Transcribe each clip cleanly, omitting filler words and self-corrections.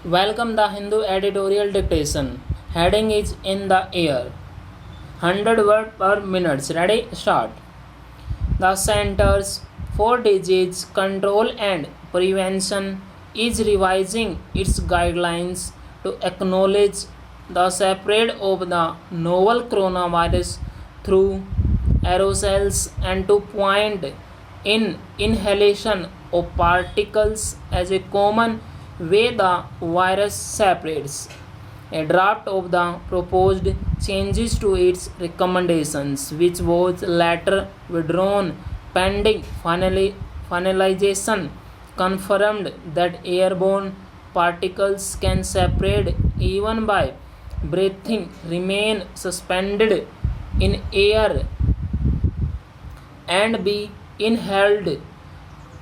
Welcome the Hindu editorial dictation. Heading is in the air. 100 word per minute. Ready? Start. The Centers for Disease Control and Prevention is revising its guidelines to acknowledge the spread of the novel coronavirus through aerosols and to point in inhalation of particles as a common way the virus separates. A draft of the proposed changes to its recommendations, which was later withdrawn pending finalization, confirmed that airborne particles can separate even by breathing, remain suspended in air, and be inhaled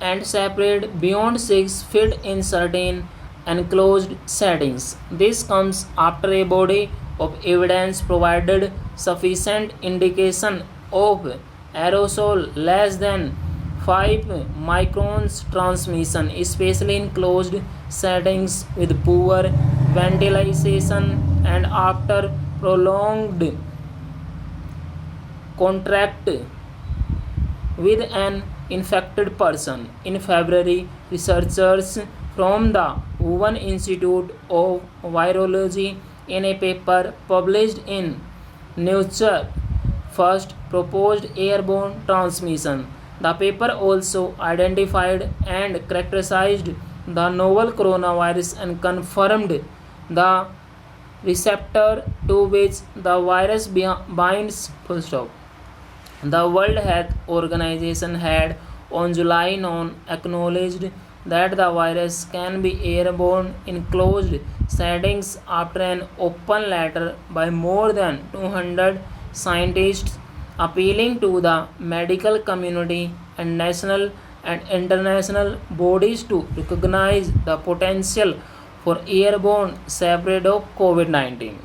and separate beyond 6 feet in certain enclosed settings. This comes after a body of evidence provided sufficient indication of aerosol less than 5 microns transmission, especially in closed settings with poor ventilation and after prolonged contact with an infected person. In February, researchers from the Wuhan Institute of Virology in a paper published in Nature first proposed airborne transmission. The paper also identified and characterized the novel coronavirus and confirmed the receptor to which the virus binds. Full stop. The World Health Organization had on July 9 acknowledged that the virus can be airborne in closed settings after an open letter by more than 200 scientists appealing to the medical community and national and international bodies to recognize the potential for airborne spread of COVID 19.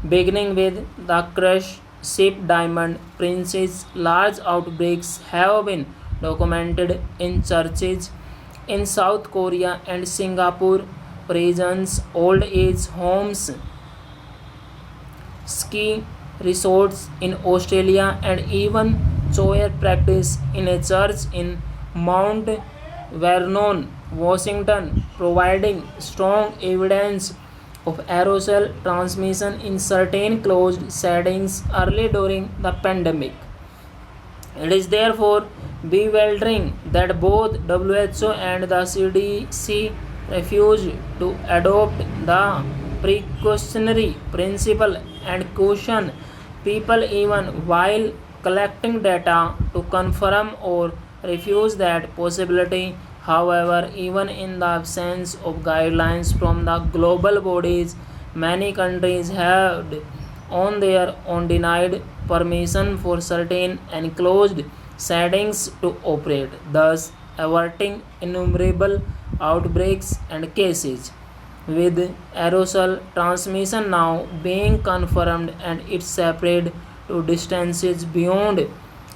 Beginning with the crush ship Diamond Princess, large outbreaks have been documented in churches in South Korea and Singapore, prisons, old age homes, ski resorts in Australia, and even choir practice in a church in Mount Vernon, Washington, providing strong evidence of aerosol transmission in certain closed settings early during the pandemic. It is therefore bewildering that both WHO and the CDC refuse to adopt the precautionary principle and caution people even while collecting data to confirm or refuse that possibility. However, even in the absence of guidelines from the global bodies, many countries have on their own denied permission for certain enclosed settings to operate, thus averting innumerable outbreaks and cases. With aerosol transmission now being confirmed and its separate to distances beyond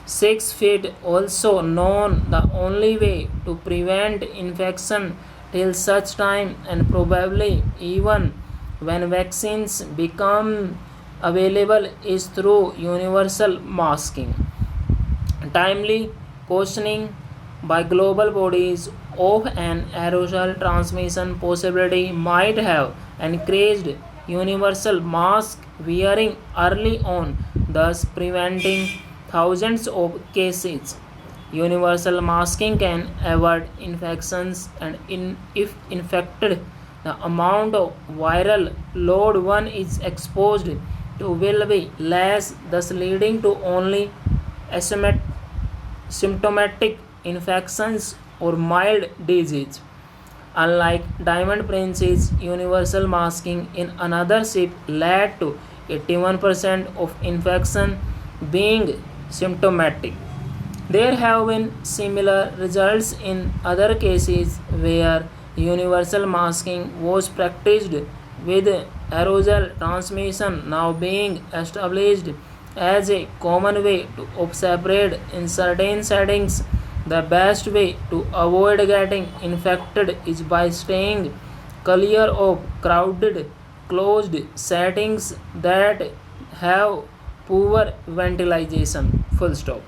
6 feet, also known the only way to prevent infection till such time and probably even when vaccines become available is through universal masking. Timely cautioning by global bodies of an aerosol transmission possibility might have encouraged universal mask wearing early on, thus preventing thousands of cases. Universal masking can avert infections and if infected, the amount of viral load one is exposed to will be less, thus leading to only symptomatic infections or mild disease. Unlike Diamond Princess, universal masking in another ship led to 81% of infection being symptomatic. There have been similar results in other cases where universal masking was practiced, with aerosol transmission now being established as a common way of separate in certain settings. The best way to avoid getting infected is by staying clear of crowded closed settings that have poor ventilation. Full stop.